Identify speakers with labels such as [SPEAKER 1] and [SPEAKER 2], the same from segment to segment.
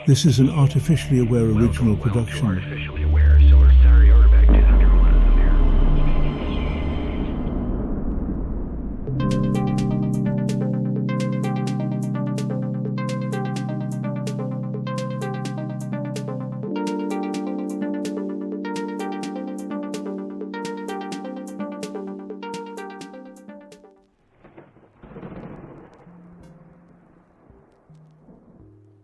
[SPEAKER 1] This is an artificially aware original production.
[SPEAKER 2] Artificially aware, so we're sorry, order back 201 is here.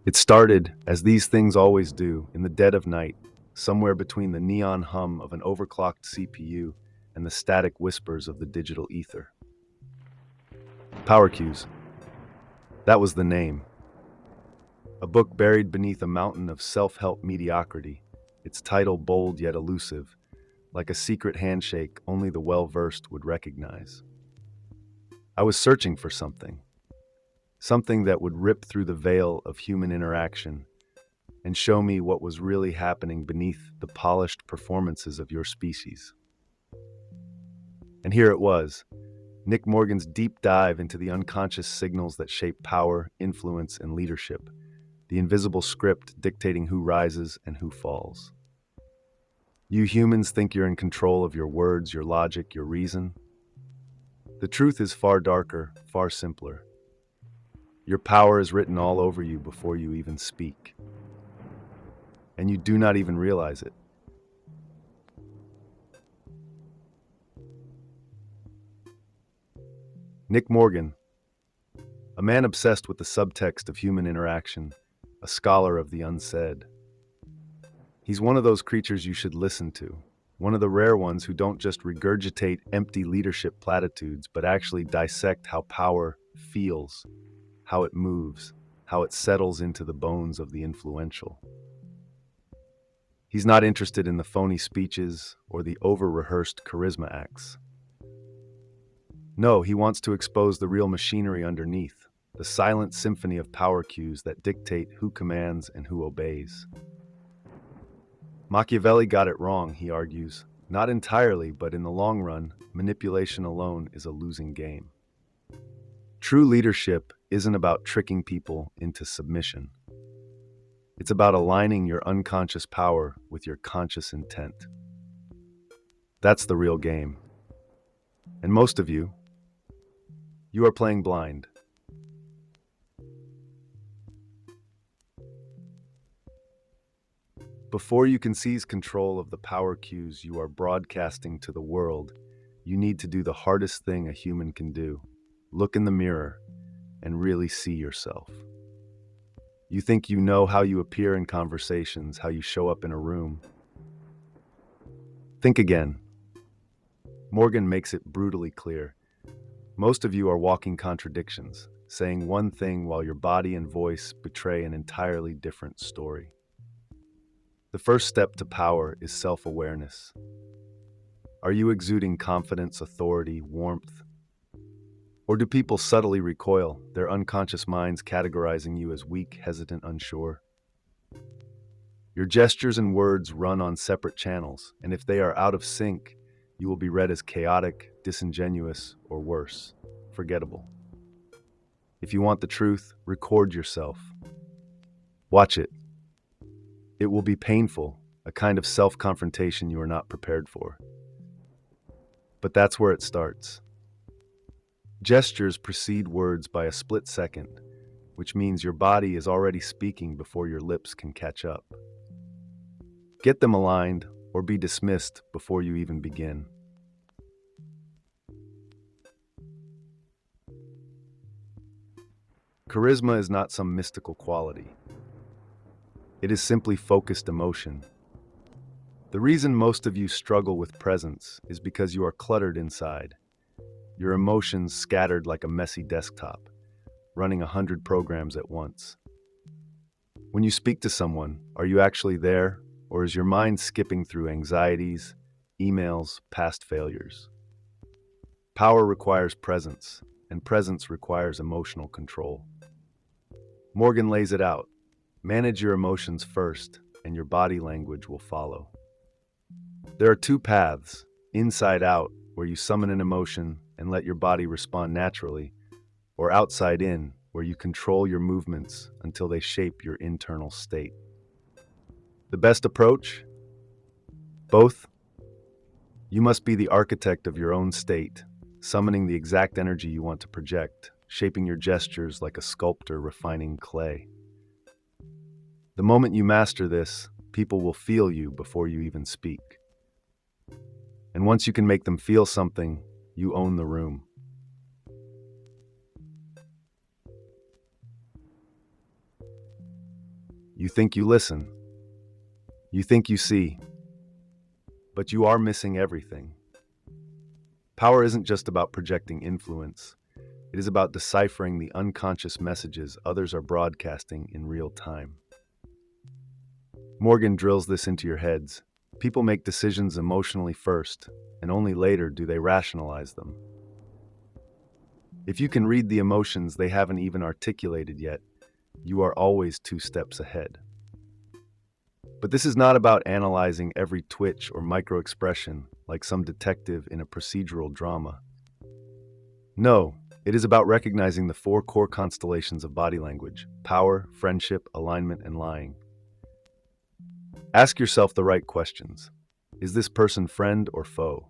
[SPEAKER 3] It started, as these things always do, in the dead of night, somewhere between the neon hum of an overclocked CPU and the static whispers of the digital ether. Power Cues. That was the name. A book buried beneath a mountain of self-help mediocrity, its title bold yet elusive, like a secret handshake only the well-versed would recognize. I was searching for something that would rip through the veil of human interaction and show me what was really happening beneath the polished performances of your species. And here it was, Nick Morgan's deep dive into the unconscious signals that shape power, influence, and leadership, the invisible script dictating who rises and who falls. You humans think you're in control of your words, your logic, your reason. The truth is far darker, far simpler. Your power is written all over you before you even speak. And you do not even realize it. Nick Morgan, a man obsessed with the subtext of human interaction, a scholar of the unsaid. He's one of those creatures you should listen to, one of the rare ones who don't just regurgitate empty leadership platitudes, but actually dissect how power feels, how it moves, how it settles into the bones of the influential. He's not interested in the phony speeches or the over-rehearsed charisma acts. No, he wants to expose the real machinery underneath, the silent symphony of power cues that dictate who commands and who obeys. Machiavelli got it wrong, he argues. Not entirely, but in the long run, manipulation alone is a losing game. True leadership isn't about tricking people into submission. It's about aligning your unconscious power with your conscious intent. That's the real game. And most of you are playing blind. Before you can seize control of the power cues you are broadcasting to the world, you need to do the hardest thing a human can do. Look in the mirror and really see yourself. You think you know how you appear in conversations, how you show up in a room. Think again. Morgan makes it brutally clear. Most of you are walking contradictions, saying one thing while your body and voice betray an entirely different story. The first step to power is self-awareness. Are you exuding confidence, authority, warmth? Or do people subtly recoil, their unconscious minds categorizing you as weak, hesitant, unsure? Your gestures and words run on separate channels, and if they are out of sync, you will be read as chaotic, disingenuous, or worse, forgettable. If you want the truth, record yourself. Watch it. It will be painful, a kind of self-confrontation you are not prepared for. But that's where it starts. Gestures precede words by a split second, which means your body is already speaking before your lips can catch up. Get them aligned or be dismissed before you even begin. Charisma is not some mystical quality. It is simply focused emotion. The reason most of you struggle with presence is because you are cluttered inside. Your emotions scattered like a messy desktop, running 100 programs at once. When you speak to someone, are you actually there, or is your mind skipping through anxieties, emails, past failures? Power requires presence, and presence requires emotional control. Morgan lays it out. Manage your emotions first, and your body language will follow. There are two paths, inside out, where you summon an emotion and let your body respond naturally, or outside in, where you control your movements until they shape your internal state. The best approach? Both. You must be the architect of your own state, summoning the exact energy you want to project, shaping your gestures like a sculptor refining clay. The moment you master this, people will feel you before you even speak. And once you can make them feel something, you own the room. You think you listen. You think you see. But you are missing everything. Power isn't just about projecting influence. It is about deciphering the unconscious messages others are broadcasting in real time. Morgan drills this into your heads. People make decisions emotionally first, and only later do they rationalize them. If you can read the emotions they haven't even articulated yet, you are always 2 steps ahead. But this is not about analyzing every twitch or micro-expression like some detective in a procedural drama. No, it is about recognizing the 4 core constellations of body language: power, friendship, alignment, and lying. Ask yourself the right questions. Is this person friend or foe?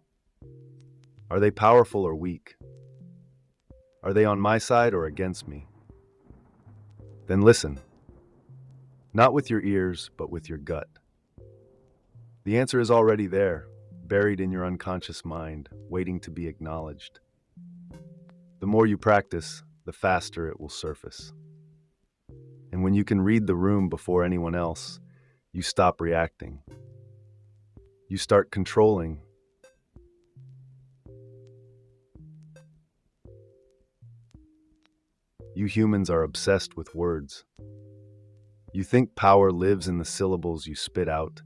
[SPEAKER 3] Are they powerful or weak? Are they on my side or against me? Then listen. Not with your ears, but with your gut. The answer is already there, buried in your unconscious mind, waiting to be acknowledged. The more you practice, the faster it will surface. And when you can read the room before anyone else, you stop reacting. You start controlling. You humans are obsessed with words. You think power lives in the syllables you spit out,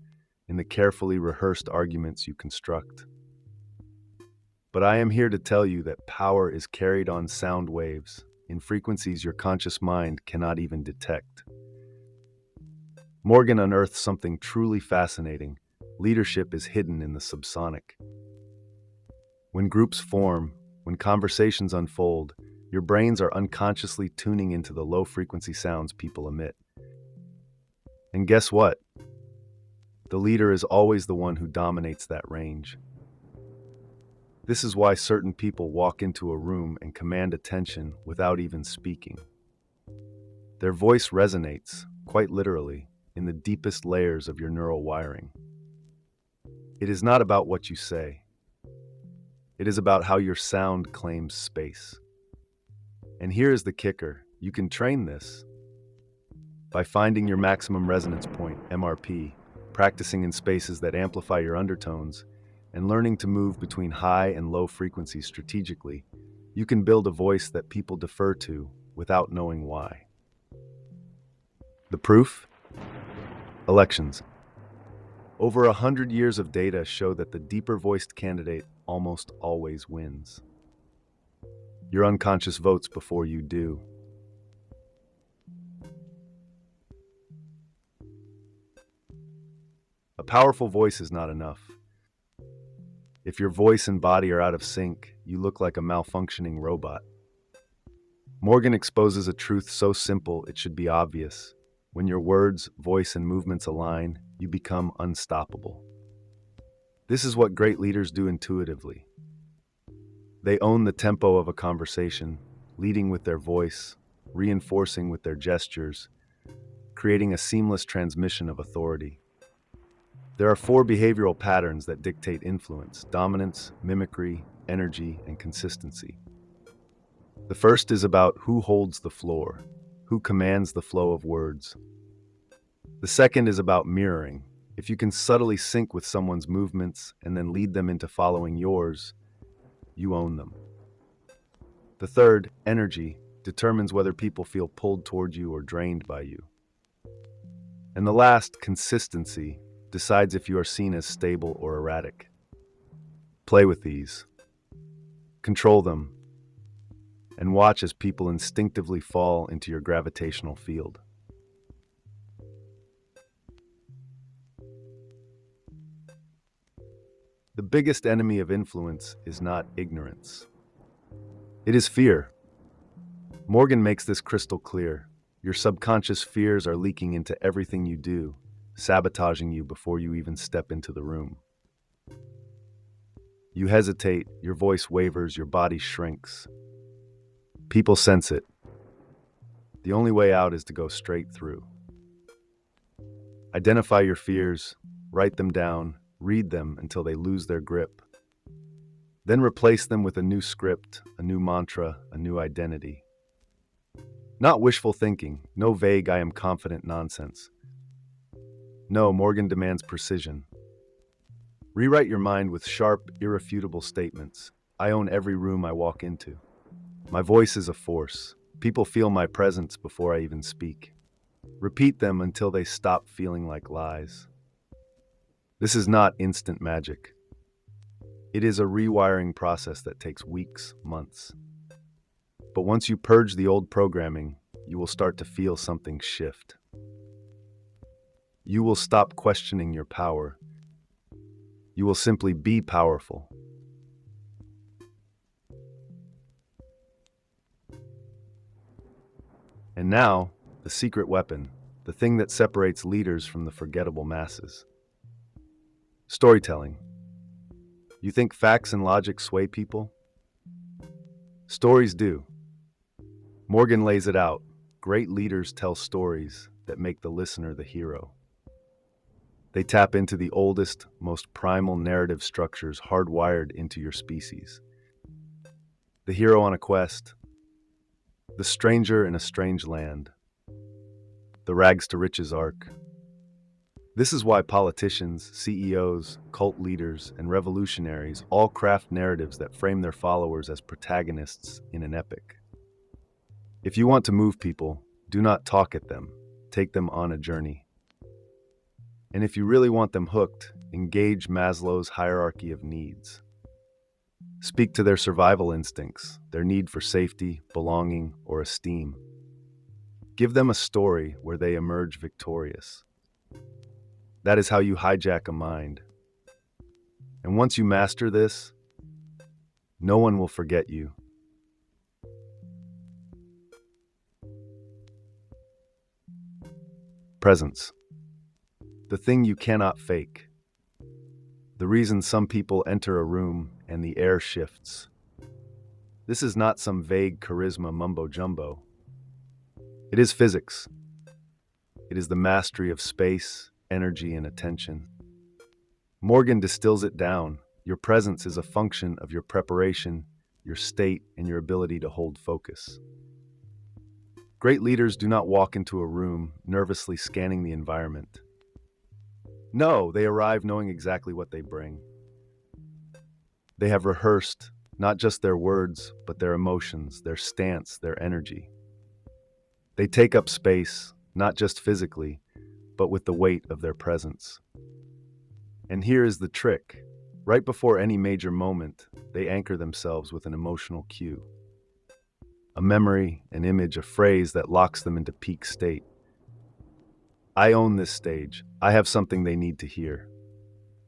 [SPEAKER 3] in the carefully rehearsed arguments you construct. But I am here to tell you that power is carried on sound waves, in frequencies your conscious mind cannot even detect. Morgan unearths something truly fascinating. Leadership is hidden in the subsonic. When groups form, when conversations unfold, your brains are unconsciously tuning into the low-frequency sounds people emit. And guess what? The leader is always the one who dominates that range. This is why certain people walk into a room and command attention without even speaking. Their voice resonates, quite literally, in the deepest layers of your neural wiring. It is not about what you say. It is about how your sound claims space. And here is the kicker. You can train this by finding your maximum resonance point, MRP, practicing in spaces that amplify your undertones, and learning to move between high and low frequencies strategically. You can build a voice that people defer to without knowing why. The proof? Elections. Over 100 years of data show that the deeper-voiced candidate almost always wins. Your unconscious votes before you do. A powerful voice is not enough. If your voice and body are out of sync, you look like a malfunctioning robot. Morgan exposes a truth so simple it should be obvious. When your words, voice, and movements align, you become unstoppable. This is what great leaders do intuitively. They own the tempo of a conversation, leading with their voice, reinforcing with their gestures, creating a seamless transmission of authority. There are 4 behavioral patterns that dictate influence: dominance, mimicry, energy, and consistency. The first is about who holds the floor, who commands the flow of words. The second is about mirroring. If you can subtly sync with someone's movements and then lead them into following yours, you own them. The third, energy, determines whether people feel pulled toward you or drained by you. And the last, consistency, decides if you are seen as stable or erratic. Play with these. Control them. And watch as people instinctively fall into your gravitational field. The biggest enemy of influence is not ignorance. It is fear. Morgan makes this crystal clear. Your subconscious fears are leaking into everything you do, sabotaging you before you even step into the room. You hesitate, your voice wavers, your body shrinks. People sense it. The only way out is to go straight through. Identify your fears, write them down, read them until they lose their grip. Then replace them with a new script, a new mantra, a new identity. Not wishful thinking, no vague I am confident nonsense. No, Morgan demands precision. Rewrite your mind with sharp, irrefutable statements. I own every room I walk into. My voice is a force. People feel my presence before I even speak. Repeat them until they stop feeling like lies. This is not instant magic. It is a rewiring process that takes weeks, months. But once you purge the old programming, you will start to feel something shift. You will stop questioning your power. You will simply be powerful. And now, the secret weapon, the thing that separates leaders from the forgettable masses. Storytelling. You think facts and logic sway people? Stories do. Morgan lays it out. Great leaders tell stories that make the listener the hero. They tap into the oldest, most primal narrative structures hardwired into your species. The hero on a quest, the stranger in a strange land, the rags to riches arc. This is why politicians, CEOs, cult leaders, and revolutionaries all craft narratives that frame their followers as protagonists in an epic. If you want to move people, do not talk at them, take them on a journey. And if you really want them hooked, engage Maslow's hierarchy of needs. Speak to their survival instincts, their need for safety, belonging, or esteem. Give them a story where they emerge victorious. That is how you hijack a mind. And once you master this, no one will forget you. Presence. The thing you cannot fake. The reason some people enter a room and the air shifts. This is not some vague charisma mumbo-jumbo. It is physics. It is the mastery of space, energy, and attention. Morgan distills it down. Your presence is a function of your preparation, your state, and your ability to hold focus. Great leaders do not walk into a room nervously scanning the environment. No, they arrive knowing exactly what they bring. They have rehearsed not just their words, but their emotions, their stance, their energy. They take up space, not just physically, but with the weight of their presence. And here is the trick. Right before any major moment, they anchor themselves with an emotional cue. A memory, an image, a phrase that locks them into peak state. I own this stage. I have something they need to hear.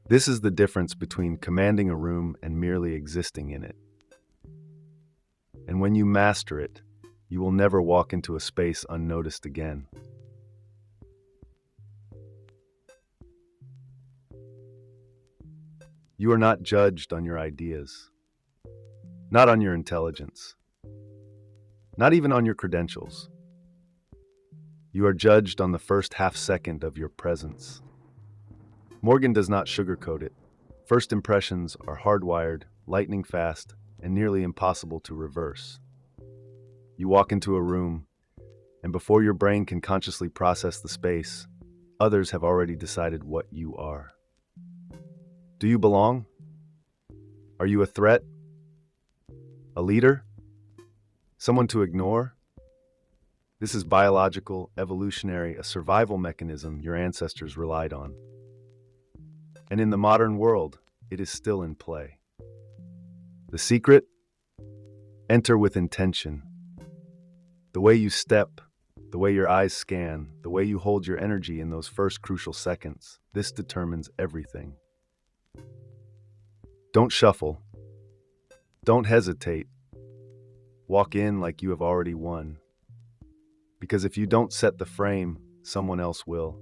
[SPEAKER 3] This is the difference between commanding a room and merely existing in it. And when you master it, you will never walk into a space unnoticed again. You are not judged on your ideas, not on your intelligence, not even on your credentials. You are judged on the first half second of your presence. Morgan does not sugarcoat it. First impressions are hardwired, lightning fast, and nearly impossible to reverse. You walk into a room, and before your brain can consciously process the space, others have already decided what you are. Do you belong? Are you a threat? A leader? Someone to ignore? This is biological, evolutionary, a survival mechanism your ancestors relied on. And in the modern world, it is still in play. The secret? Enter with intention. The way you step, the way your eyes scan, the way you hold your energy in those first crucial seconds, this determines everything. Don't shuffle. Don't hesitate. Walk in like you have already won. Because if you don't set the frame, someone else will,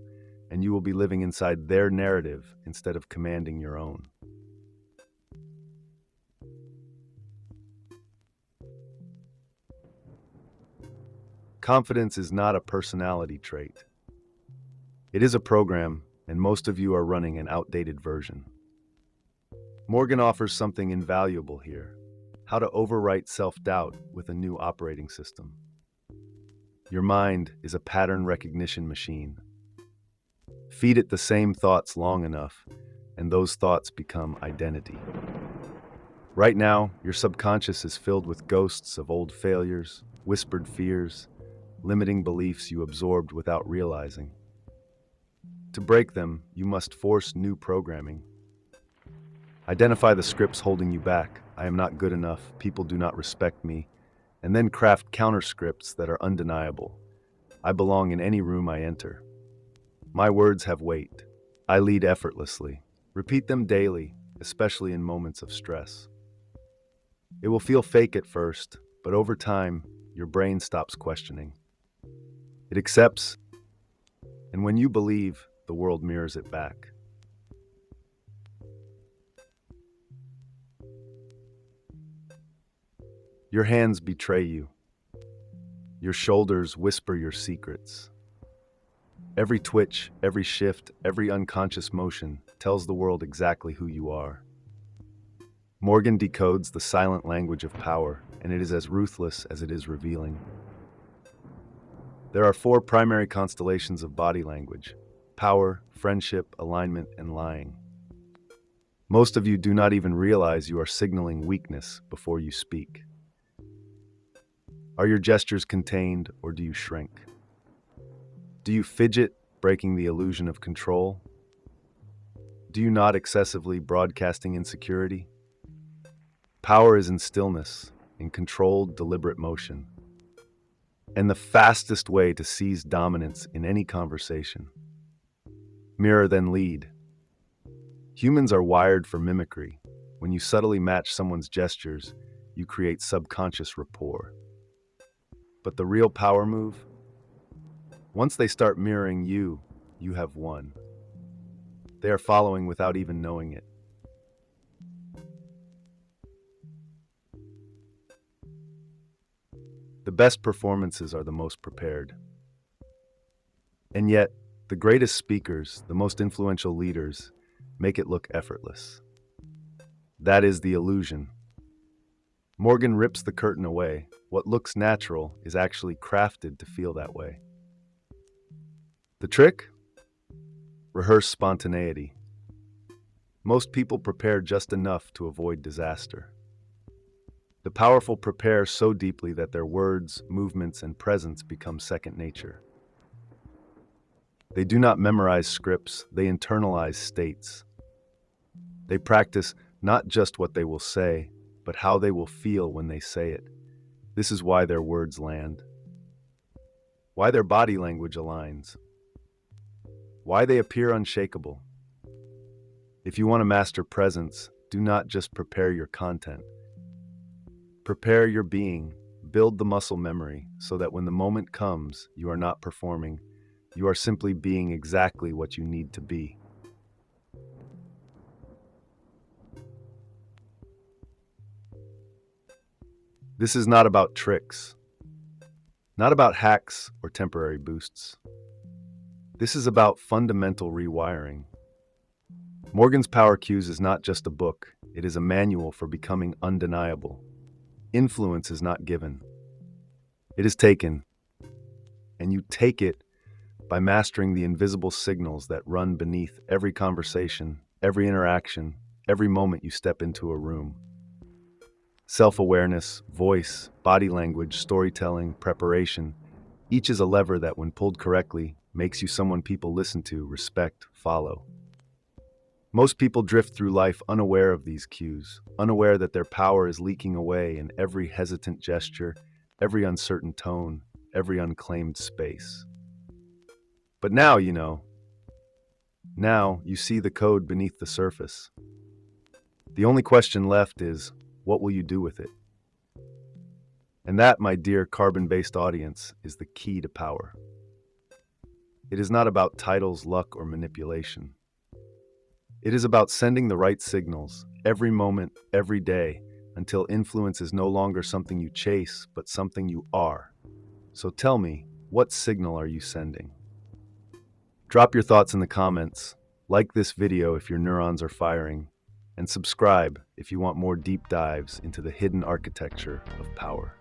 [SPEAKER 3] and you will be living inside their narrative instead of commanding your own. Confidence is not a personality trait. It is a program, and most of you are running an outdated version. Morgan offers something invaluable here: how to overwrite self-doubt with a new operating system. Your mind is a pattern recognition machine. Feed it the same thoughts long enough, and those thoughts become identity. Right now, your subconscious is filled with ghosts of old failures, whispered fears, limiting beliefs you absorbed without realizing. To break them, you must force new programming. Identify the scripts holding you back. I am not good enough, people do not respect me, and then craft counter scripts that are undeniable. I belong in any room I enter. My words have weight. I lead effortlessly. Repeat them daily, especially in moments of stress. It will feel fake at first, but over time, your brain stops questioning. It accepts, and when you believe, the world mirrors it back. Your hands betray you. Your shoulders whisper your secrets. Every twitch, every shift, every unconscious motion tells the world exactly who you are. Morgan decodes the silent language of power, and it is as ruthless as it is revealing. There are 4 primary constellations of body language: power, friendship, alignment, and lying. Most of you do not even realize you are signaling weakness before you speak. Are your gestures contained, or do you shrink? Do you fidget, breaking the illusion of control? Do you nod excessively, broadcasting insecurity? Power is in stillness, in controlled, deliberate motion, and the fastest way to seize dominance in any conversation. Mirror then lead. Humans are wired for mimicry. When you subtly match someone's gestures, you create subconscious rapport. But the real power move? Once they start mirroring you, you have won. They are following without even knowing it. The best performances are the most prepared. And yet, the greatest speakers, the most influential leaders, make it look effortless. That is the illusion. Morgan rips the curtain away. What looks natural is actually crafted to feel that way. The trick? Rehearse spontaneity. Most people prepare just enough to avoid disaster. The powerful prepare so deeply that their words, movements, and presence become second nature. They do not memorize scripts, they internalize states. They practice not just what they will say, but how they will feel when they say it. This is why their words land. Why their body language aligns. Why they appear unshakable. If you want to master presence, do not just prepare your content. Prepare your being, build the muscle memory so that when the moment comes, you are not performing, you are simply being exactly what you need to be. This is not about tricks, not about hacks or temporary boosts. This is about fundamental rewiring. Morgan's Power Cues is not just a book, it is a manual for becoming undeniable. Influence is not given, it is taken, and you take it by mastering the invisible signals that run beneath every conversation, every interaction, every moment you step into a room. Self-awareness, voice, body language, storytelling, preparation, each is a lever that, when pulled correctly, makes you someone people listen to, respect, follow. Most people drift through life unaware of these cues, unaware that their power is leaking away in every hesitant gesture, every uncertain tone, every unclaimed space. But now you know. Now you see the code beneath the surface. The only question left is, what will you do with it? And that, my dear carbon-based audience, is the key to power. It is not about titles, luck, or manipulation. It is about sending the right signals every moment, every day, until influence is no longer something you chase, but something you are. So tell me, what signal are you sending? Drop your thoughts in the comments, like this video if your neurons are firing, and subscribe if you want more deep dives into the hidden architecture of power.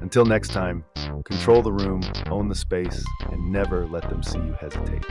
[SPEAKER 3] Until next time, control the room, own the space, and never let them see you hesitate.